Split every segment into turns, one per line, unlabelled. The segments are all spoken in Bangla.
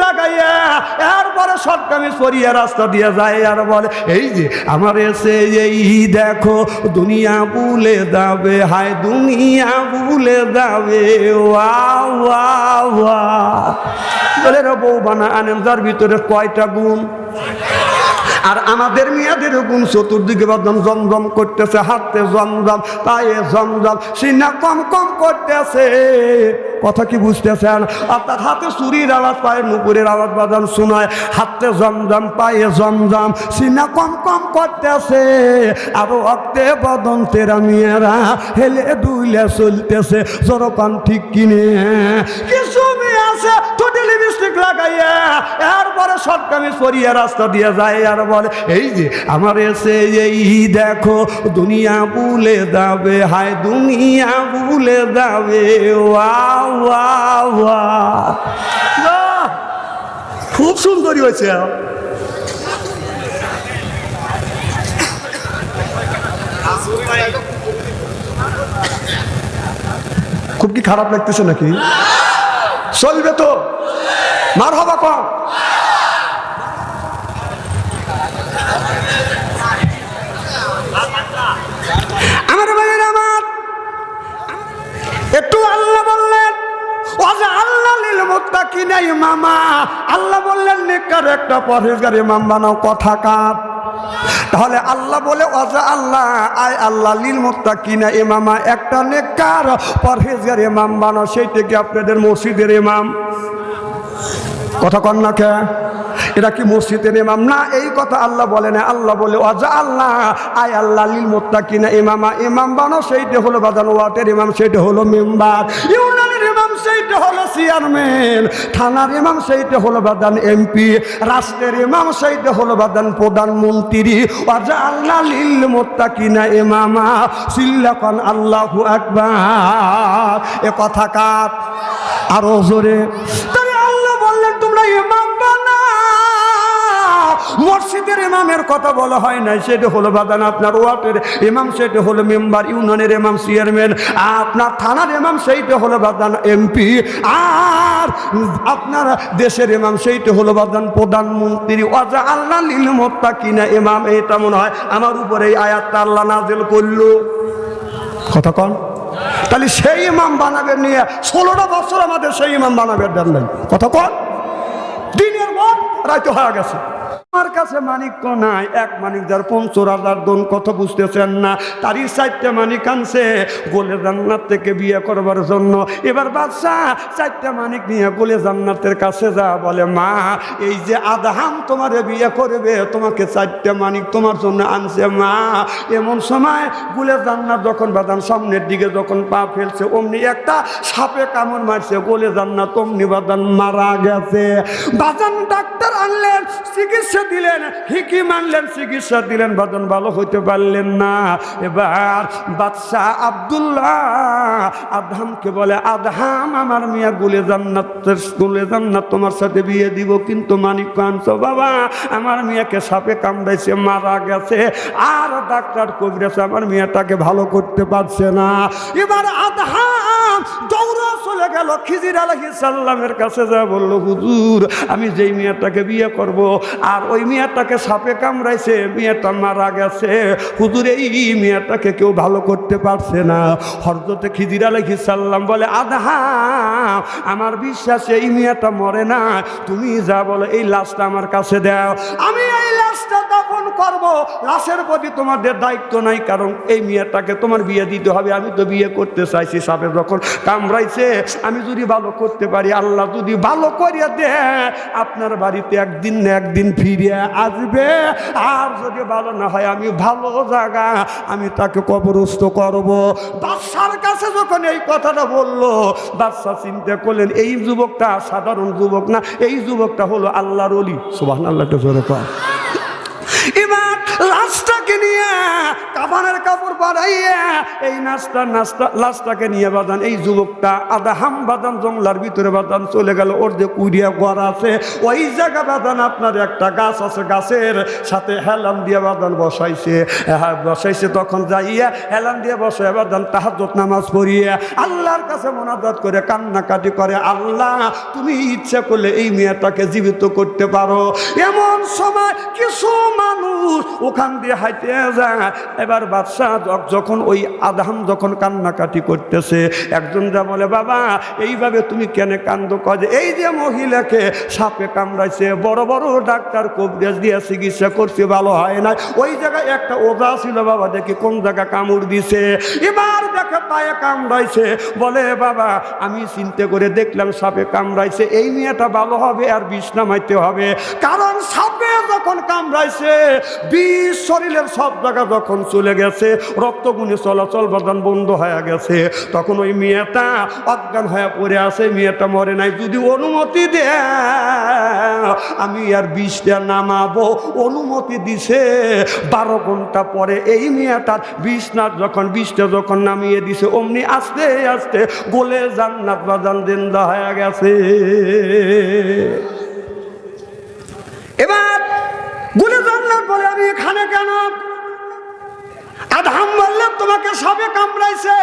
লাগাইয়া এরপরে সটকামি সরিয়ে রাস্তা দিয়ে যায় আর বলে এই যে আমার এসে এই দেখো দুনিয়া ভুলে যাবে, হায় দুনিয়া ভুলে যাবে। Wow wow wow. বলে রে বউ বানা আনেন যার ভিতরে কয়টা গুণ? আর আমাদের মেয়েদের গুণ চতুর্দিকে বদন জমজম করতেছে, হাতে জমজম, পায়ে জমজম, সিনা কম কম করতেছে। কথা কি বুঝতেছেন? অর্থাৎ হাতে চুরির আওয়াজ, পায়ে নুপুরের আওয়াজ বাজান শোনায়, হাতে জমজম, পায়ে জমজম, সিনা কম কম করতেছে। আর অক্তে বদন তেরা মেয়েরা হেলে দুইলে চলতেছে। জরপান ঠিক কিনে কিছু মেয়ে আছে ঠোঁটে লিপস্টিক লাগাইয়া এরপরে সটকামি সরিয়ে রাস্তা দিয়ে যায় আর বলে এই যে আমার এসে এই দেখো দুনিয়া ভুলে যাবে, হায় দুনিয়া ভুলে যাবে। Wow wow wow. খুব সুন্দরী হয়েছে। খুব কি খারাপ লাগতেছে নাকি? চলবে তো? মারহাবা কম। আমার ভাইয়ের আমার একটু আল্লাহ বললেন ওয়াজা আল্লাহ লিল মুত্তাকিনা ইমামা। আল্লাহ বললেন নেককার একটা পরহেজগার ইমাম বানাও। কথা কার? তাহলে আল্লাহ বলে ওয়াজা আল্লাহ আয় আল্লাহ লিল মুত্তাকিনা ইমামা, একটা নেককার পরহেজগার ইমাম বানাও। সেইটা কি আপনাদের মসজিদের ইমাম? কথা কন না কে? এটা কি মসজিদের ইমাম না? এই কথা আল্লাহ বলে না। আল্লাহ বলে ওয়াজা আল্লাহ আয় আল্লাহ লিল মুত্তাকিনা ইমামা, ইমাম বানো। সেইটা হলো বাদান ওয়াটের ইমাম, সেইটা হলো মেম্বার। ইউনিয়নের ইমাম সেইটা হলো চেয়ারম্যান। থানার ইমাম সেইটা হলো বাদান এমপি। রাষ্ট্রের ইমাম সেইটা হলো বাদান প্রধানমন্ত্রী। ওয়াজা আল্লাহ লিল মুত্তাকিনা ইমামা। সিল্লাকান আল্লাহু আকবার। এ কথা কার? আরো জোরে। তবে আল্লাহ বললেন তোমরা ইমাম বানাও। মসজিদের ইমামের কথা বলা হয় নাই। সেটা হলো বাদান আপনার ওয়ার্ডের ইমাম, সেটা হলো মেম্বার। ইউনিয়নের ইমাম চেয়ারম্যান। আপনার থানার ইমাম সেইটা হলো বাদান এমপি। আর আপনার দেশের ইমাম সেইটা হলো বাদান প্রধানমন্ত্রী। ওয়াজা আল্লাহ লিল মুত্তাকিনা ইমাম। এটা মনে হয় আমার উপরে এই আয়াতটা আল্লাহ নাযিল করলো। কথা কন। তাহলে সেই ইমাম বানাবে নিয়ে 16টা বছর আমাদের সেই ইমাম বানাবে দেন নাই। কথা কন। দিনের পর রাইতে হয়ে গেছে। আমার কাছে মানিক্য নাই। এক মানিক যার 50,000 দন। কথা বুঝতেছেন না? তারই 4টা মানিক আনছে গোলে জান্নাত থেকে বিয়ে করবার জন্য। এবার বাদশাহ 4টা মানিক নিয়ে গোলে জান্নাতের কাছে যা বলে মা এই যে আদহাম তোমারে বিয়ে করবে, তোমাকে 4টা মানিক তোমার জন্য আনছে মা। এমন সময় গোলে জান্নাত যখন বাদান সামনের দিকে যখন পা ফেলছে অমনি একটা সাপে কামড় মারছে। গোলে জান্নাত অমনি বাদান মারা গেছে। বাদান ডাক্তার আনলেন, চিকিৎসা দিলেন, হিকিম আনলেন, চিকিৎসা দিলেন, বাদন ভালো হইতে পারলেন না। এবার বাদশাহ আব্দুল্লাহ আদহামকে বলে আদহাম আমার মিয়া গুলে জান্নাত তোমার সাথে বিয়ে দিব, কিন্তু মানিক আনছো বাবা আমার মিয়াকে সাপে কামড়াইছে মারা গেছে। আর ডাক্তার কবিরাজ আমার মিয়াটাকে ভালো করতে পারছে না। এবার আদহাম দৌড়া চলে গেল খিজির আলাইহিস সালামের কাছে। যা বলল হুজুর আমি যেই মিয়াটাকে বিয়ে করব আর ওই মিয়াটাকে সাপে কামড়াইছে, মিয়াটা মারা গেছে। হুজুর এই মিয়াটাকে কেউ ভালো করতে পারছে না। হযরতে খিজির আলাইহিস সালাম বলে আদহাম আমার বিশ্বাস এই মিয়াটা মরে না। তুমি যা বলো এই লাশটা আমার কাছে দাও, আমি এই লাশটা দাফন করব। লাশের প্রতি তোমাদের দায়িত্ব নাই, কারণ এই মিয়াটাকে তোমার বিয়ে দিতে হবে। আমি তো বিয়ে করতে চাইছি, সাপে যখন কামড়াইছে আমি যদি ভালো করতে পারি, আল্লাহ যদি ভালো করিয়া দে আপনার বাড়িতে একদিন না একদিন ফিরে আসবে। আর যদি ভালো না হয় আমি ভালো জায়গা আমি তাকে কবরস্থ করব। বাদশার কাছে যখন এই কথাটা বললো বাদশা চিন্তা করলেন এই যুবকটা সাধারণ যুবক না, এই যুবকটা হলো আল্লাহর ওলি। সুবহানাল্লাহ। এবার লাশটাকে নিয়ে কাফনের কাপড় বাড়াইয়া এই লাশটাকে নিয়ে বাদান এই যুবকটা আদাহাম বাদান জঙ্গলার ভিতরে বাদান চলে গেল। ওর যে কুড়িয়া ঘর আছে ওই জায়গা বাদান আপনার একটা গাছ আছে, গাছের সাথে হেলান দিয়ে বাদান বসাইছে। তখন যাইয়া হেলান দিয়ে বসে বাদান তাহাজ্জুদ নামাজ পড়িয়া আল্লাহর কাছে মোনাজাত করে কান্নাকাটি করে, আল্লাহ তুমি ইচ্ছা করলে এই মেয়েটাকে জীবিত করতে পারো। এমন সময় কিছু মানুষ ওখান দিয়ে হাইটে যায়। এবার বাদশাহ যখন ওই আদহাম যখন কান্নাকাটি করতেছে, একজন যা বলে, বাবা এইভাবে তুমি কেন কান্দ? কয় যে এই যে মহিলাকে সাপে কামড়াইছে, বড় বড় ডাক্তার কবিরাজ দিয়ে চিকিৎসা করছে, ভালো হয় না। ওই জায়গায় একটা ওজা ছিল, বাবা দেখি কোন জায়গা কামড় দিছে। এবার দেখে পায়ে কামড়াইছে, বলে বাবা আমি চিন্তা করে দেখলাম সাপে কামড়াইছে, এই মেয়েটা ভালো হবে আর বিষ নামাইতে হবে। কারণ সাপে যখন কামড়াইছে বিষ শরীরের সব জায়গা যখন চলে গেছে, রক্তগুনি চলাচল বাদান বন্ধ হয়ে গেছে। তখন ওই মেয়েটা অজ্ঞান হয়ে পড়ে আছে, মেয়েটা মরে নাই। যদি অনুমতি দে আমি আর বিষটা নামাবো। অনুমতি দিছে। 12 ঘন্টা পরে এই মেয়েটার বিষটা যখন নামিয়ে দিছে, অমনি আস্তে আস্তে গোলে জান্নাত বাদান জিন্দা হয়ে গেছে। এবার গোলে জান্নাত বলে, আমি এখানে কেন? আদহাম বললে তোমাকে সাপে কামড়াইছে,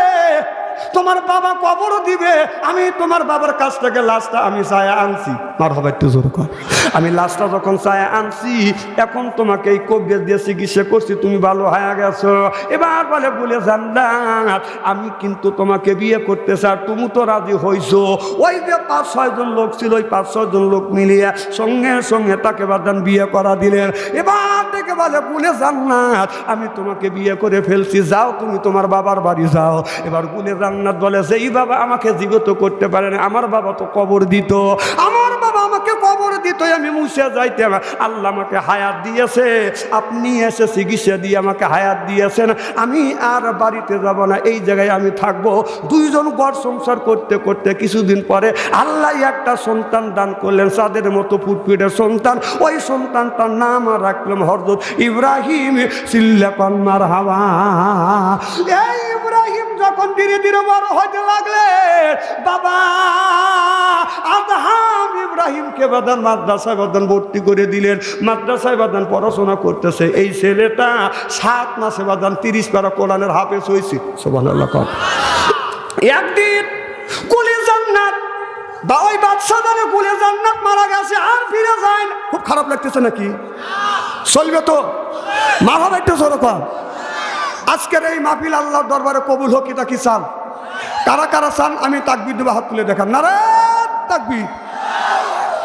তোমার বাবা কবর দিবে, আমি তোমার বাবার কাছ থেকে লাশটা আমি চায়া আনছি। মারহাবা, একটু জোরে কর। আমি লাশটা যখন চায়া আনছি, এখন তোমাকে এই কবিরাজ দিয়ে চিকিৎসা করছি, তুমি ভালো হয়ে গেছো। এবার বলে বলে জান্নাত আমি কিন্তু তোমাকে বিয়ে করতে চাই, তুমি তো রাজি হইছো। ওই যে 5-6 জন লোক ছিল, ওই 5-6 জন লোক মিলিয়ে সঙ্গে সঙ্গে তাকে বাদান বিয়ে করা দিলেন। এবার থেকে বলে বলে জান্নাত আমি তোমাকে বিয়ে করে ফেলছি, যাও তুমি তোমার বাবার বাড়ি যাও। এবার বলে জান্নাত বলে, যেই বাবা আমাকে জীবিত করতে পারে না, আমার বাবা তো কবর দিত, আমার বাবা আমাকে কবর দিত, আমি মুছে যাইতাম। আল্লাহ আমাকে হায়াত দিয়েছে, আপনি এসে চিকিৎসা দিয়ে আমাকে হায়াত দিয়েছেন, আমি আর বাড়িতে যাব না, এই জায়গায় আমি থাকবো। 2 জন ঘর সংসার করতে করতে কিছুদিন পরে আল্লাহ একটা সন্তান দান করলেন, চাঁদের মতো ফুটফুটে সন্তান। ওই সন্তানটার নাম রাখলাম হযরত ইব্রাহিম। সিল্লাকান মারহাবা। এই ইব্রাহিম যখন ধীরে ধীরে বড় হতে লাগলে, বাবা আদহাম ইব্রাহিমকে বাদান মাদ্রাসায় বাদান ভর্তি করে দিলেন। মাদ্রাসায় বাদান পড়াশোনা করতেছে। এই ছেলেটা 7 মাসে বাদান 30 পারা কোরআনের হাফেজ হয়েছে। সুবহানাল্লাহ। একদিন কুলে জান্নাত বা ওই বাদশা জানে কুলে জান্নাত মারা গেছে, আর ফিরে যায় না। খুব খারাপ লাগতেছে নাকি? চলবে তো? মারহাবা, একটু জোরে কর। আজকের এই মাহফিল আল্লাহর দরবারে কবুল হোক, এটা কি চান? কারা কারা চান? আমি তাকবীর দেব, হাত তুলে দেখান। নারে তাকবীর,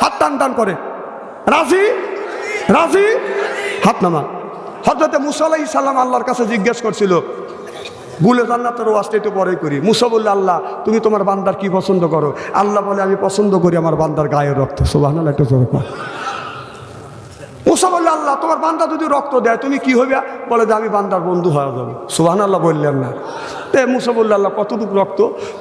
হাত টান টান করে। রাজি? রাজি? হাত নামা। হযরত মুসা আলাইহিস সালাম আল্লাহর কাছে জিজ্ঞেস করছিল, গুলে জান্নাতের ওয়াজটা একটু পরেই করি। মুসা বললে, আল্লাহ তুমি তোমার বান্দার কি পছন্দ করো? আল্লাহ বলে, আমি পছন্দ করি আমার বান্দার গায়ের রক্ত। সুবহানাল্লাহ, একটু জোরে কর। মুসা বললে, আল্লাহ তোমার বান্দা যদি রক্ত দেয় তুমি কি হবে? বলে যে আমি বান্দার বন্ধু হয়ে যাবো। সুবহানাল্লাহ বললেন না? মুসা বললে, আল্লাহ কতটুকু রক্ত?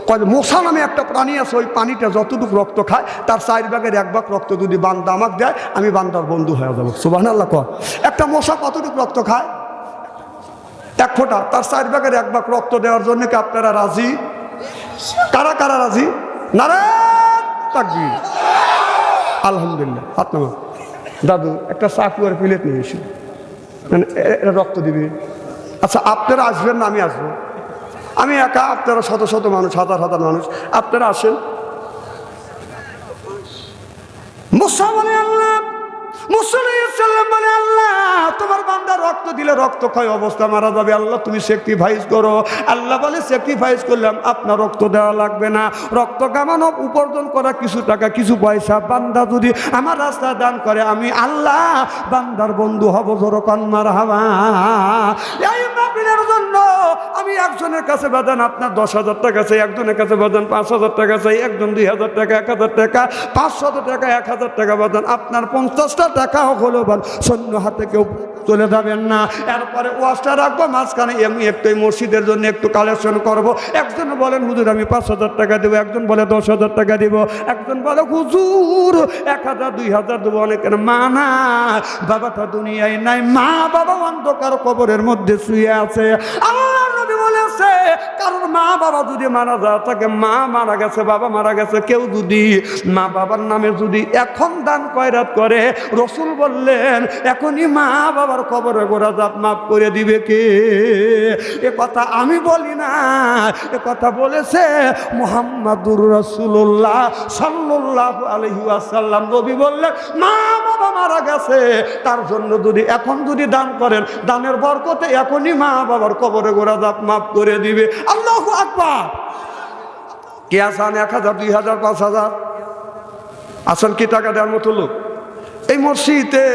কয় মশা নামে একটা প্রাণী আছে, ওই পানিটা যতটুকু রক্ত খায় তার 4 ভাগের 1 ভাগ রক্ত যদি বান্দা আমাকে দেয় আমি বান্দার বন্ধু হয়ে যাবো। সুবহানাল্লাহ কর। একটা মশা কতটুকু রক্ত খায়? 1 ফোঁটা। তার 4 ভাগের 1 ভাগ রক্ত দেওয়ার জন্য কি আপনারা রাজি? কারা কারা রাজি? নারে তাকবীর। আলহামদুলিল্লাহ। হাত নামা। দাদু একটা চাকু আর প্লেট নিয়ে এসে, মানে এটা রক্ত দিবি। আচ্ছা আপনারা আসবেন না আমি আসবো? আমি একা, আপনারা শত শত মানুষ, হাজার হাজার মানুষ, আপনারা আসেন। মুসা বলে, আল্লাহ মুসা আলাইহিস সালাম বলে, আল্লাহ তোমার বান্দা রক্ত দিলে রক্ত ক্ষয় অবস্থা মারা যাবে, আল্লাহ তুমি স্যাক্রিফাইস করো। আল্লাহ বলে, স্যাক্রিফাইস করলাম, আপনার রক্ত দেওয়া লাগবে না। রক্ত কামানো, উপার্জন করা কিছু টাকা কিছু পয়সা বান্দা যদি আমার রাস্তা দান করে, আমি আল্লাহ বান্দার বন্ধু হব। জোরে কান মারহাবা। এই মাহফিলের জন্য আমি একজনের কাছে বাদান আপনার 10,000 টাকা চাই, একজনের কাছে বাদান 5,000 টাকা চাই, একজন 2,000 টাকা, 1,000 টাকা, 500 টাকা, 1,000 টাকা বাদান আপনার 50টা টাকাও হলো বল শূন্য হাতে কেউ চলে যাবেন না। এরপরে ওয়াজটা রাখবো মাঝখানে, আমি একটু এই মসজিদের জন্য একটু কালেকশন করব। একজন বলেন হুজুর আমি 5,000 টাকা দেবো, একজন বলে 10,000 টাকা দিব, একজন বলে হুজুর 1,000 2,000 দেবো। অনেকের মা না বাবাটা দুনিয়ায় নাই, মা বাবা অন্ধকার কবরের মধ্যে শুয়ে আছে। আল্লাহ নবী বলেছে কারণ মা বাবা যদি মারা যায় থাকে, মা মারা গেছে বাবা মারা গেছে, কেউ যদি মা বাবার নামে যদি এখন দান খয়রাত করে, রসুল বললেন এখনই মা বাবার কবরে গোরা জাপ মাফ করে দিবে কে? এ কথা আমি বলি না, এ কথা বলেছে মুহাম্মাদুর রাসূলুল্লাহ সাল্লাল্লাহু আলাইহি ওয়াসাল্লাম। নবী বললেন মা বাবা মারা গেছে, তার জন্য যদি এখন যদি দান করেন, দানের বরকতে এখনই মা বাবার কবরে গোরা জাপ মাফ করে দিবে। আল্লাহু আকবার। কে আসান 1,000 2,000 5,000 আসেন কি টাকা দেওয়ার মতো লোক? এই মসজিদে